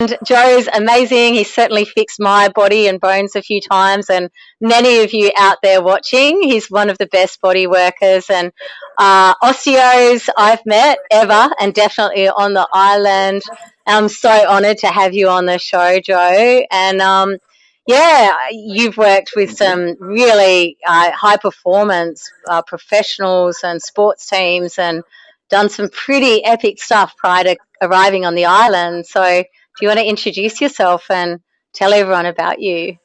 And Joe's amazing. He's certainly fixed my body and bones a few times, and many of you out there watching, he's one of the best body workers and osteos I've met ever, and definitely on the island. I'm so honoured to have you on the show, Joe. And yeah, you've worked with Thank you. some really high performance professionals and sports teams, and done some pretty epic stuff prior to arriving on the island. So, do you want to introduce yourself and tell everyone about you?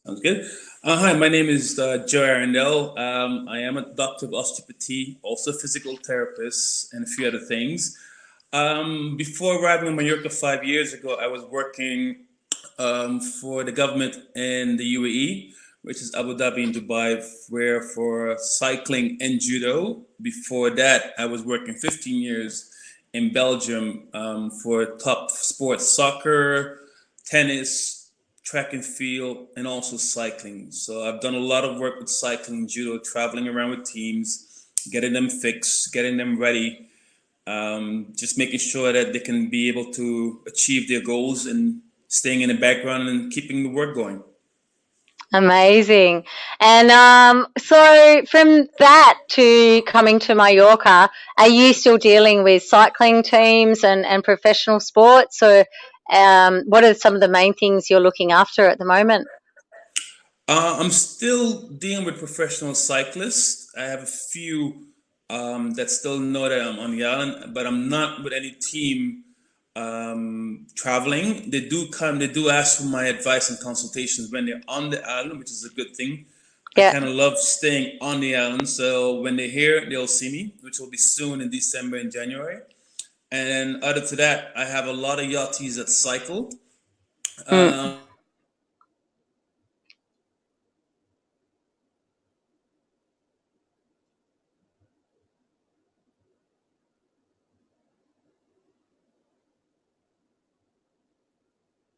Sounds good. Hi, my name is Joe Arrindell. I am a doctor of osteopathy, also a physical therapist, and a few other things. Before arriving in Mallorca 5 years ago, I was working for the government in the UAE, which is Abu Dhabi and Dubai, where for cycling and judo. Before that, I was working 15 years in Belgium for top sports, soccer, tennis, track and field, and also cycling. So I've done a lot of work with cycling and judo, traveling around with teams, getting them fixed, getting them ready, just making sure that they can be able to achieve their goals and staying in the background and keeping the work going. Amazing. And so, from that to coming to Mallorca, are you still dealing with cycling teams and professional sports? Or what are some of the main things you're looking after at the moment? I'm still dealing with professional cyclists. I have a few that still know that I'm on the island, but I'm not with any team traveling. They do ask for my advice and consultations when they're on the island, which is a good thing. I Yeah. kind of love staying on the island, so when they're here, they'll see me, which will be soon in December and January. And other to that, I have a lot of yachties that cycle. Mm. Um,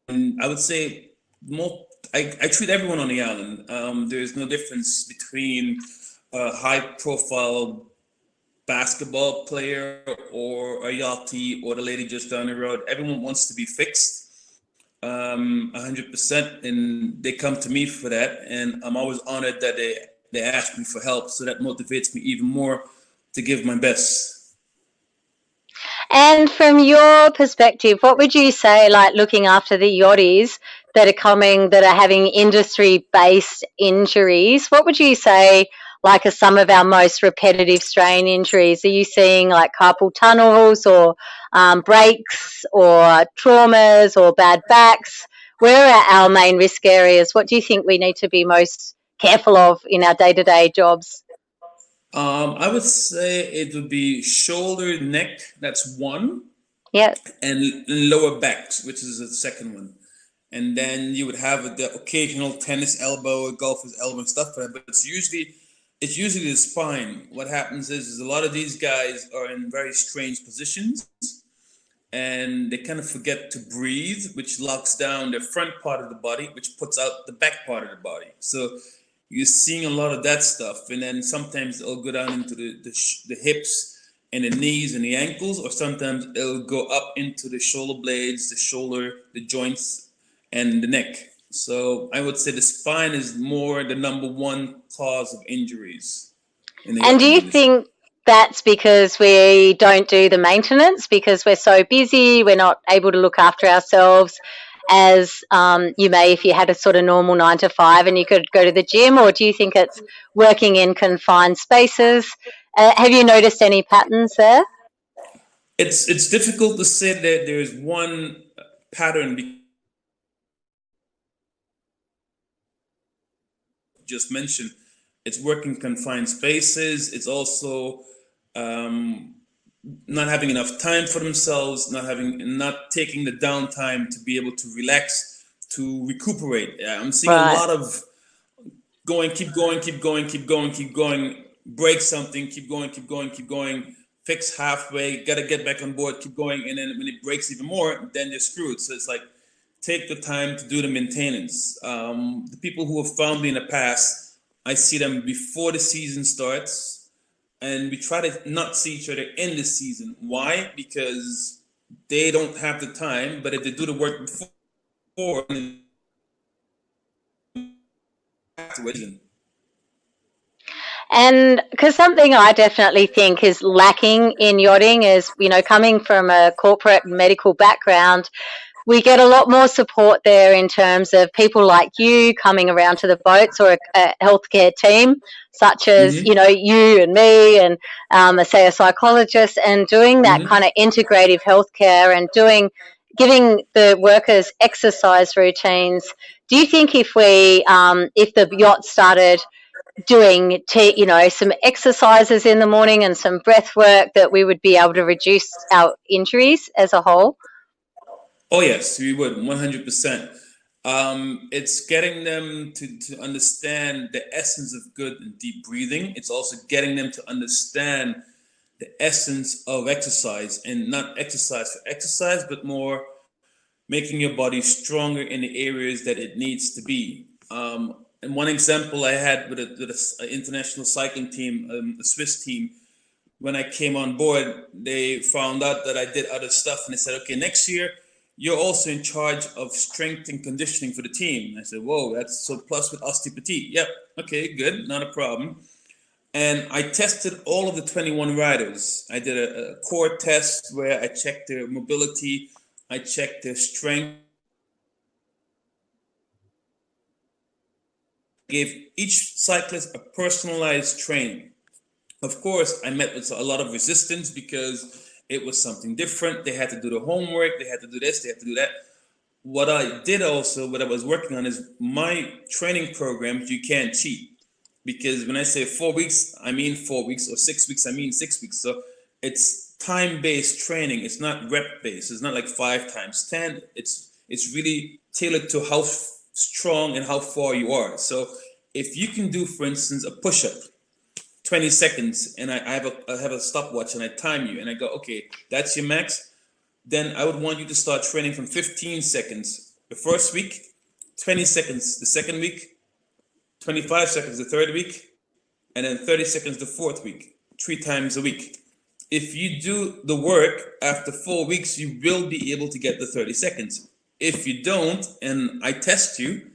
and I would say more. I treat everyone on the island. There's no difference between a high-profile basketball player or a yachty or the lady just down the road. Everyone wants to be fixed 100%, and they come to me for that. And I'm always honored that they ask me for help. So that motivates me even more to give my best. And from your perspective, what would you say, like looking after the yachties that are coming, that are having industry-based injuries? What would you say, like, are some of our most repetitive strain injuries? Are you seeing like carpal tunnels or breaks or traumas or bad backs? Where are our main risk areas? What do you think we need to be most careful of in our day-to-day jobs? I would say it would be shoulder, neck. That's one, Yeah. and lower back, which is the second one. And then you would have the occasional tennis elbow, golfer's elbow, and stuff for that. But it's usually the spine. What happens is a lot of these guys are in very strange positions, and they kind of forget to breathe, which locks down the front part of the body, which puts out the back part of the body. So you're seeing a lot of that stuff, and then sometimes it'll go down into the hips and the knees and the ankles, or sometimes it'll go up into the shoulder blades, the shoulder, the joints, and the neck. So I would say the spine is more the number one cause of injuries in the And do yachting you industry. think that's because we don't do the maintenance because we're so busy, we're not able to look after ourselves as you may if you had a sort of normal 9 to 5 and you could go to the gym, or do you think it's working in confined spaces? Have you noticed any patterns there? It's difficult to say that there's one pattern just mentioned. It's working confined spaces. It's also um, not having enough time for themselves, not taking the downtime to be able to relax, to recuperate. I'm seeing a Right. lot of going, keep going, keep going, keep going, keep going, break something, keep going, keep going, keep going, fix halfway, gotta get back on board, keep going, and then when it breaks even more, then you're screwed. So it's like take the time to do the maintenance. The people who have found me in the past, I see them before the season starts, and we try to not see each other in the season. Why? Because they don't have the time, but if they do the work before, afterwards. And because something I definitely think is lacking in yachting is, coming from a corporate medical background, we get a lot more support there in terms of people like you coming around to the boats, or a healthcare team such as, Mm-hmm. you and me, and say a psychologist, and doing that Mm-hmm. kind of integrative healthcare and giving the workers exercise routines. Do you think if if the yacht started doing some exercises in the morning and some breath work, that we would be able to reduce our injuries as a whole? Oh yes, we would 100%. It's getting them to understand the essence of good and deep breathing. It's also getting them to understand the essence of exercise, and not exercise for exercise, but more making your body stronger in the areas that it needs to be. And one example I had with an international cycling team, a Swiss team, when I came on board, they found out that I did other stuff, and they said, "Okay, next year you're also in charge of strength and conditioning for the team." And I said, "Whoa, that's so plus with osteopathy." Yep, okay, good, not a problem. And I tested all of the 21 riders. I did a core test where I checked their mobility, I checked their strength, gave each cyclist a personalized training. Of course, I met with a lot of resistance because it was something different. They had to do the homework, they had to do this, they had to do that. What I did also, what I was working on, is my training programs, you can't cheat. Because when I say 4 weeks, I mean 4 weeks, or 6 weeks, I mean 6 weeks. So it's time-based training. It's not rep-based. It's not like 5 times 10. It's really tailored to how strong and how far you are. So if you can do, for instance, a push-up, 20 seconds, and I have a stopwatch, and I time you, and I go, okay, that's your max, then I would want you to start training from 15 seconds the first week, 20 seconds the second week, 25 seconds the third week, and then 30 seconds the fourth week, 3 times a week. If you do the work after 4 weeks, you will be able to get the 30 seconds. If you don't, and I test you,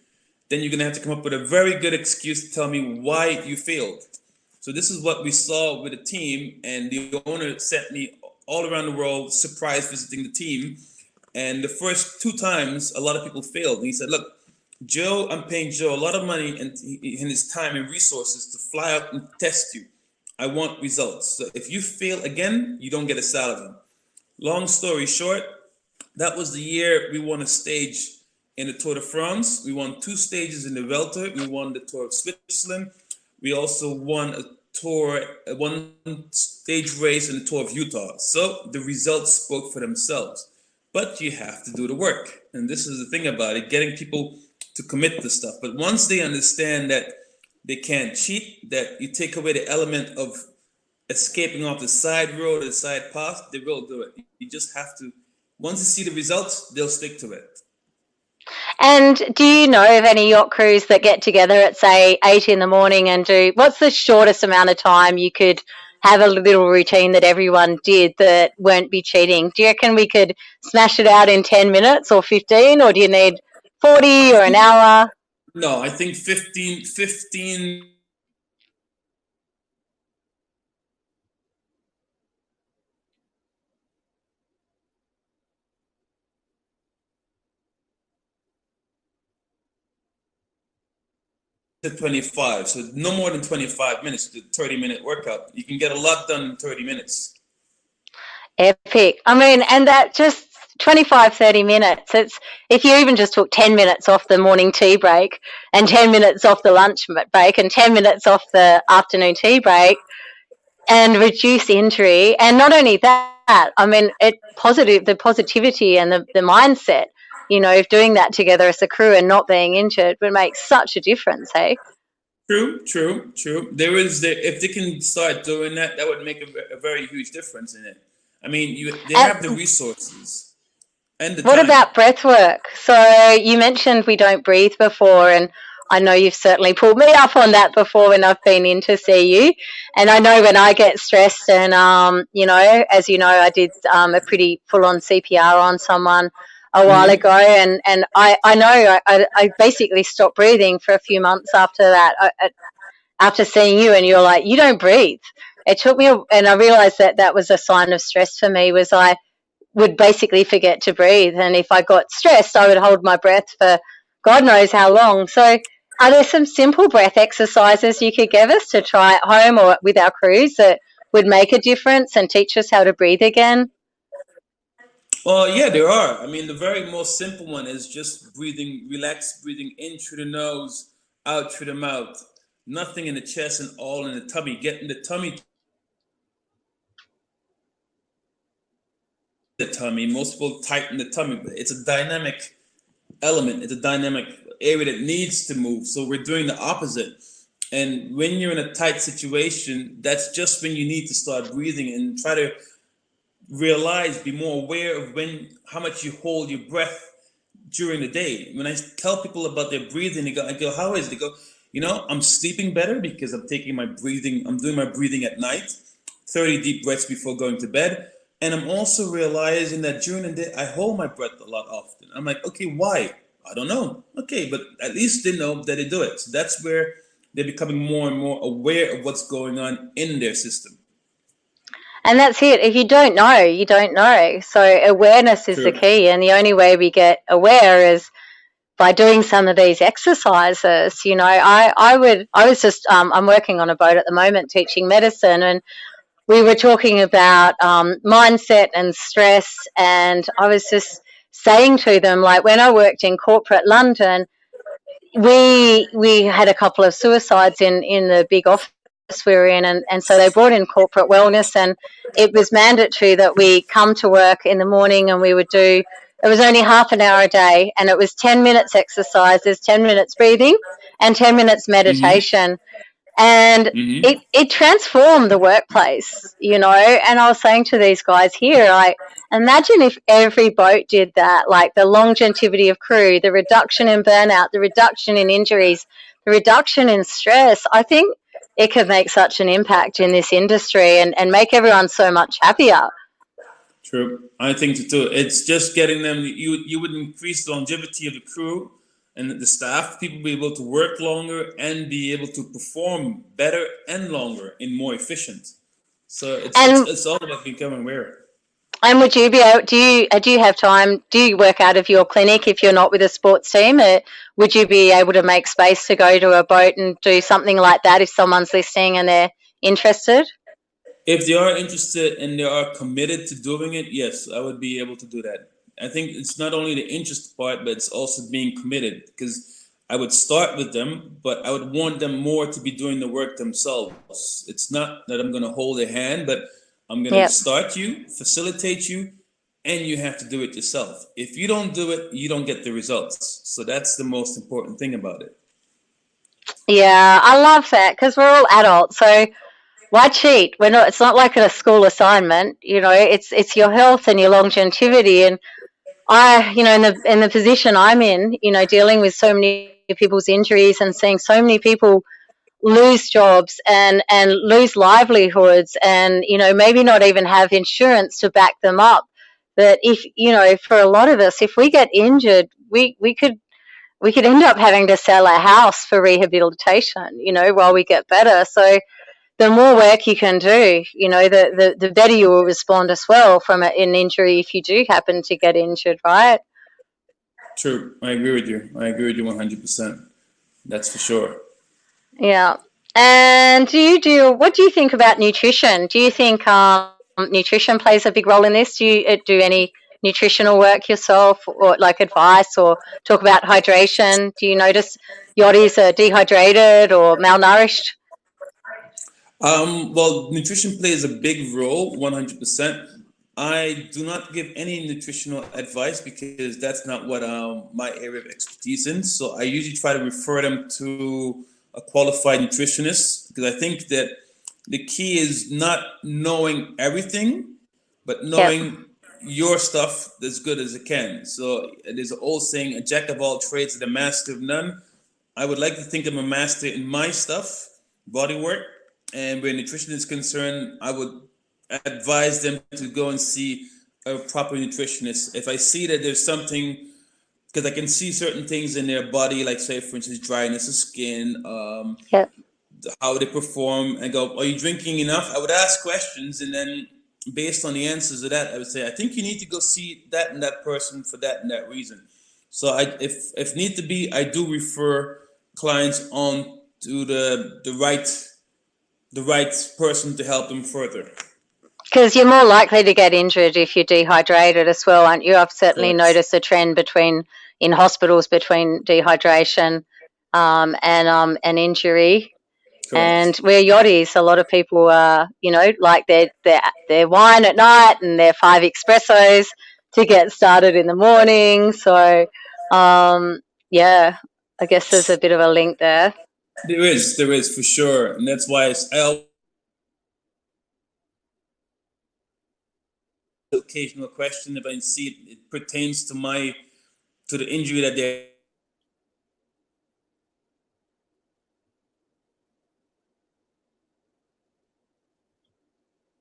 then you're going to have to come up with a very good excuse to tell me why you failed. So this is what we saw with the team, and the owner sent me all around the world, surprise visiting the team. And the first 2 times, a lot of people failed. And he said, "Look, Joe, I'm paying Joe a lot of money and his time and resources to fly out and test you. I want results. So if you fail again, you don't get a salary." Long story short, that was the year we won a stage in the Tour de France. We won 2 stages in the Welter. We won the Tour of Switzerland. We also won one stage race in the Tour of Utah. So the results spoke for themselves. But you have to do the work. And this is the thing about it, getting people to commit to stuff. But once they understand that they can't cheat, that you take away the element of escaping off the side road or the side path, they will do it. You just have to, once you see the results, they'll stick to it. And do you know of any yacht crews that get together at, say, 8 in the morning and what's the shortest amount of time you could have a little routine that everyone did that won't be cheating? Do you reckon we could smash it out in 10 minutes or 15, or do you need 40 I or an think, hour? no, I think 15 to 25. So no more than 25 minutes to 30-minute workout. You can get a lot done in 30 minutes. Epic. I mean, and that just 25, 30 minutes. It's if you even just took 10 minutes off the morning tea break, and 10 minutes off the lunch break, and 10 minutes off the afternoon tea break, and reduce injury. And not only that, I mean, the positivity and the mindset, of doing that together as a crew and not being injured would make such a difference, hey? True, true, true. There is if they can start doing that, that would make a very huge difference in it. I mean, they And have the resources and the what time. about breath work? So you mentioned we don't breathe before, and I know you've certainly pulled me up on that before when I've been in to see you. And I know when I get stressed, and you know, as you know, I did a pretty full-on CPR on someone a while ago, and I know I basically stopped breathing for a few months after that. After seeing you, and you're like, you don't breathe. It took me, and I realized that that was a sign of stress for me. Was I would basically forget to breathe, and if I got stressed, I would hold my breath for God knows how long. So, are there some simple breath exercises you could give us to try at home or with our crews that would make a difference and teach us how to breathe again? Well, yeah, there are. I mean, the very most simple one is just breathing, relaxed breathing in through the nose, out through the mouth. Nothing in the chest and all in the tummy. Getting the tummy. Most people tighten the tummy, but it's a dynamic element. It's a dynamic area that needs to move. So we're doing the opposite. And when you're in a tight situation, that's just when you need to start breathing and try to realize, be more aware of how much you hold your breath during the day. When I tell people about their breathing, I go, how is it? They go, I'm sleeping better because I'm doing my breathing at night, 30 deep breaths before going to bed. And I'm also realizing that during the day, I hold my breath a lot often. I'm like, okay, why? I don't know. Okay, but at least they know that they do it. So that's where they're becoming more and more aware of what's going on in their system. And that's it. If you don't know, you don't know. So awareness is the key. And the only way we get aware is by doing some of these exercises. I'm working on a boat at the moment teaching medicine, and we were talking about mindset and stress. And I was just saying to them, like, when I worked in corporate London, we had a couple of suicides in the big office we were in, and so they brought in corporate wellness, and it was mandatory that we come to work in the morning and we would do, it was only half an hour a day, and it was 10 minutes exercises, 10 minutes breathing, and 10 minutes meditation. And it transformed the workplace, and I was saying to these guys here, like, imagine if every boat did that, like the longevity of crew, the reduction in burnout, the reduction in injuries, the reduction in stress. I think it could make such an impact in this industry and make everyone so much happier. True. I think so too. It's just getting them, you would increase the longevity of the crew and the staff. People be able to work longer and be able to perform better and longer and more efficient. So it's all about becoming aware. And would you be able, do you have time, do you work out of your clinic if you're not with a sports team? Would you be able to make space to go to a boat and do something like that if someone's listening and they're interested? If they are interested and they are committed to doing it, yes, I would be able to do that. I think it's not only the interest part, but it's also being committed, because I would start with them, but I would want them more to be doing the work themselves. It's not that I'm going to hold their hand, but I'm going to start you, facilitate you, and you have to do it yourself. If you don't do it, you don't get the results. So that's the most important thing about it. Yeah, I love that, because we're all adults. So why cheat? It's not like a school assignment. It's your health and your longevity. And in the position I'm in, dealing with so many people's injuries and seeing so many people lose jobs and lose livelihoods, and maybe not even have insurance to back them up. But if for a lot of us, if we get injured, we could end up having to sell our house for rehabilitation, while we get better. So the more work you can do, the better you will respond as well from an injury if you do happen to get injured, right? True. I agree with you. 100%. That's for sure. Yeah. And what do you think about nutrition? Do you think nutrition plays a big role in this? Do you do any nutritional work yourself, or like advice, or talk about hydration? Do you notice yachties are dehydrated or malnourished? Well, nutrition plays a big role, 100%. I do not give any nutritional advice because that's not what my area of expertise in. So I usually try to refer them to a qualified nutritionist, because I think that the key is not knowing everything, but knowing your stuff as good as it can. So there's an old saying, a jack of all trades and a master of none. I would like to think I'm a master in my stuff, body work, and where nutrition is concerned, I would advise them to go and see a proper nutritionist. If I see that there's something, because I can see certain things in their body, like say for instance dryness of skin, Yep. how they perform, and go, are you drinking enough? I would ask questions, and then based on the answers of that, I would say, I think you need to go see that and that person for that and that reason. So if need to be, I do refer clients on to the right person to help them further. Because you're more likely to get injured if you're dehydrated as well, aren't you? I've certainly Correct. noticed a trend in hospitals between dehydration and injury. And Correct. we're yachties. A lot of people are, like their wine at night and their 5 espressos to get started in the morning. So, yeah, I guess there's a bit of a link there. There is for sure, and that's why I occasional question if I see it pertains to the injury that they're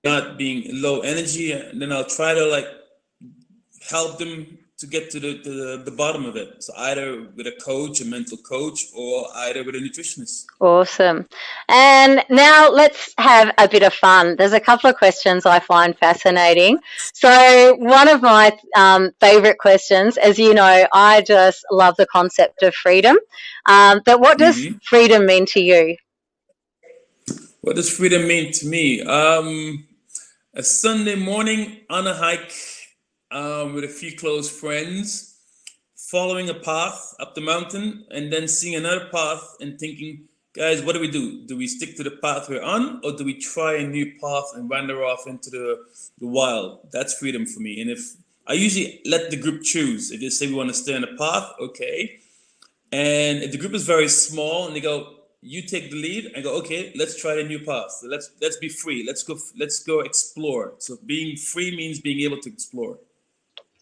not being low energy, and then I'll try to like help them to get to the bottom of it. So either with a coach, a mental coach, or either with a nutritionist. Awesome. And now let's have a bit of fun. There's a couple of questions I find fascinating. So one of my favorite questions, as you know, I just love the concept of freedom. But what does freedom mean to you? What does freedom mean to me? A Sunday morning on a hike with a few close friends, following a path up the mountain, and then seeing another path and thinking, guys, what do we do? Do we stick to the path we're on, or do we try a new path and wander off into the wild? That's freedom for me. And if I usually let the group choose, if they say we want to stay on the path, okay. And if the group is very small and they go, you take the lead, I go, okay, let's try the new path. Let's be free. Let's go explore. So being free means being able to explore.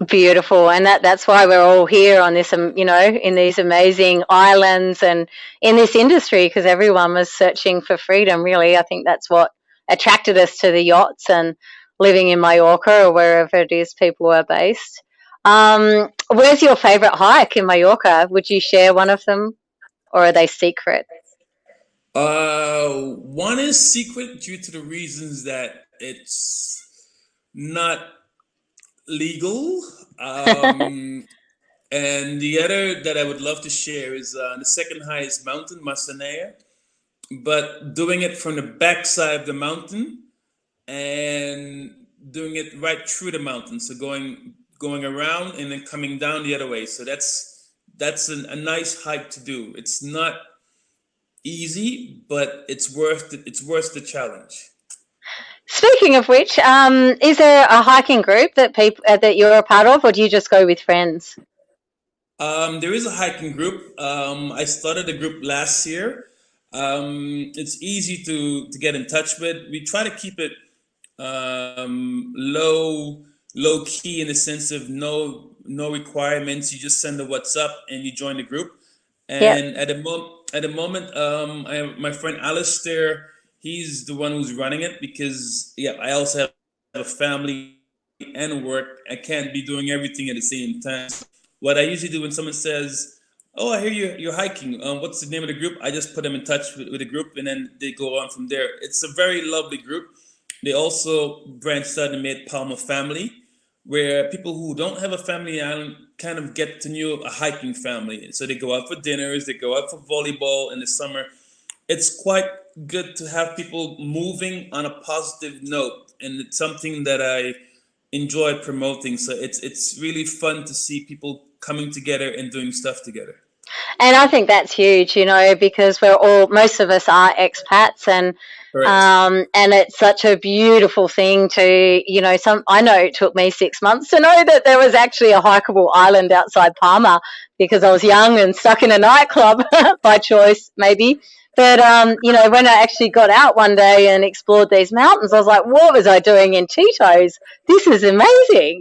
Beautiful. And that's why we're all here on this, in these amazing islands and in this industry, because everyone was searching for freedom, really. I think that's what attracted us to the yachts and living in Mallorca or wherever it is people are based. Where's your favorite hike in Mallorca? Would you share one of them, or are they secret? One is secret due to the reasons that it's not legal. And the other that I would love to share is the second highest mountain, Massanea, but doing it from the backside of the mountain and doing it right through the mountain. So going around and then coming down the other way. So that's a nice hike to do. It's not easy, but it's worth it. It's worth the challenge. Speaking of which, is there a hiking group that you're a part of, or do you just go with friends? There is a hiking group. I started a group last year. It's easy to get in touch with. We try to keep it low key in the sense of no requirements. You just send a WhatsApp and you join the group. And at the moment, I have my friend Alistair. He's the one who's running it because I also have a family and work. I can't be doing everything at the same time. What I usually do when someone says, "Oh, I hear you're hiking. What's the name of the group?" I just put them in touch with the group, and then they go on from there. It's a very lovely group. They also branched out and made Palma Family, where people who don't have a family island kind of get to know a hiking family. So they go out for dinners, they go out for volleyball in the summer. It's quite good to have people moving on a positive note, and it's something that I enjoy promoting. So it's really fun to see people coming together and doing stuff together. And I think that's huge, because most of us are expats, and it's such a beautiful thing to, I know it took me 6 months to know that there was actually a hikeable island outside Palma because I was young and stuck in a nightclub by choice, maybe. But, when I actually got out one day and explored these mountains, I was like, what was I doing in Tito's? This is amazing.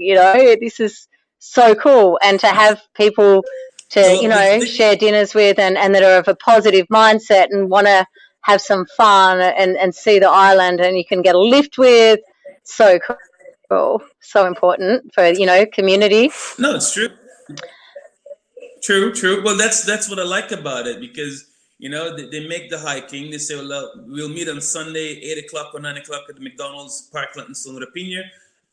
This is so cool. And to have people to, you know, share dinners with, and that are of a positive mindset and want to have some fun and see the island, and you can get a lift with. So cool. So important for, you know, community. No, it's true. True. Well, that's what I like about it, because they make the hiking. They say, well, we'll meet on Sunday, 8 o'clock or 9 o'clock at the McDonald's Parkland in Sint Maarten.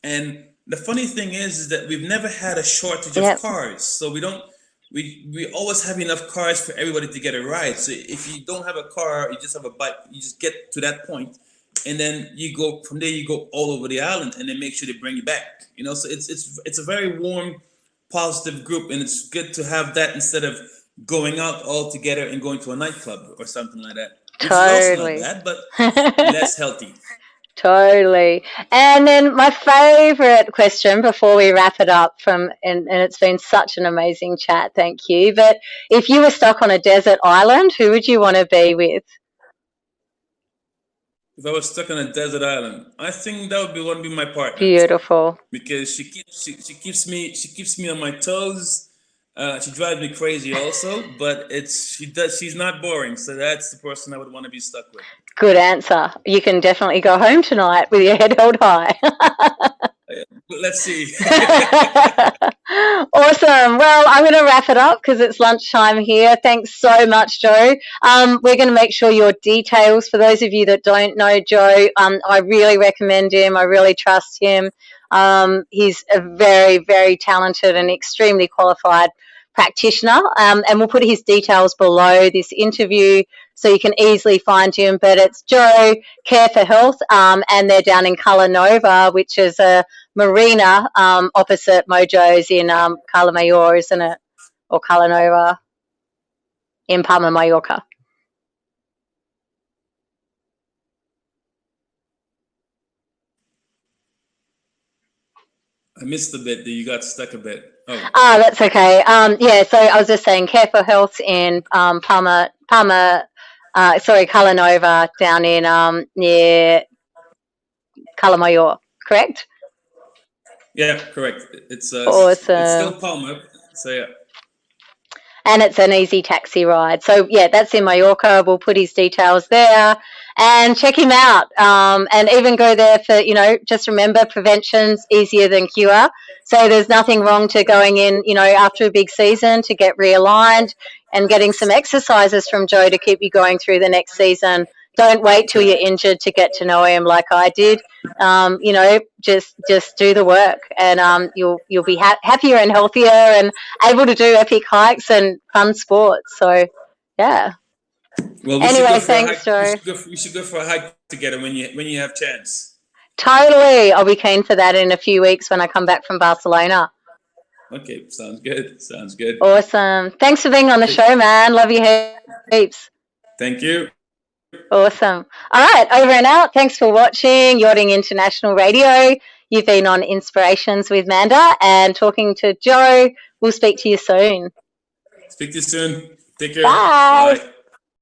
And the funny thing is that we've never had a shortage of cars, so we always have enough cars for everybody to get a ride. So if you don't have a car, you just have a bike. You just get to that point, and then you go from there. You go all over the island, and then make sure they bring you back. So it's a very warm, positive group, and it's good to have that instead of going out all together and going to a nightclub or something like that. Which totally. is also not bad, but less healthy. Totally. And then my favorite question before we wrap it up, and it's been such an amazing chat, thank you. But if you were stuck on a desert island, who would you want to be with? If I was stuck on a desert island, I think that would be my partner. Beautiful. Because she keeps me on my toes. She drives me crazy also, but she's not boring. So that's the person I would want to be stuck with. Good answer. You can definitely go home tonight with your head held high. Let's see. Awesome. Well, I'm going to wrap it up because it's lunchtime here. Thanks so much, Joe. We're going to make sure your details, for those of you that don't know Joe, I really recommend him. I really trust him. He's a very, very talented and extremely qualified practitioner, and we'll put his details below this interview so you can easily find him. But it's Joe Care for Health, and they're down in Cala Nova, which is a marina opposite Mojo's in Cala Mayor, isn't it? Or Cala Nova in Palma, Mallorca. I missed a bit. You got stuck a bit. Oh, that's okay. Yeah, so I was just saying Care for Health in Cala Nova down in near Cala Mayor, correct? Yeah, correct. It's awesome. It's still Palma, so yeah. And it's an easy taxi ride. So yeah, that's in Mallorca. We'll put his details there and check him out. And even go there for, just remember, prevention's easier than cure. So there's nothing wrong to going in, after a big season to get realigned and getting some exercises from Joe to keep you going through the next season. Don't wait till you're injured to get to know him like I did. Just do the work, and you'll be happier and healthier and able to do epic hikes and fun sports. So, yeah. Well, anyway, thanks, Joe. We should go for a hike together when you have chance. Totally, I'll be keen for that in a few weeks when I come back from Barcelona. Okay, sounds good. Awesome. Thanks for being on the show, man. Love you heaps. Thank you. Awesome. All right, over and out. Thanks for watching Yachting International Radio. You've been on Inspirations with Manda and talking to Joe. We'll speak to you soon. Speak to you soon. Take care. Bye. Bye.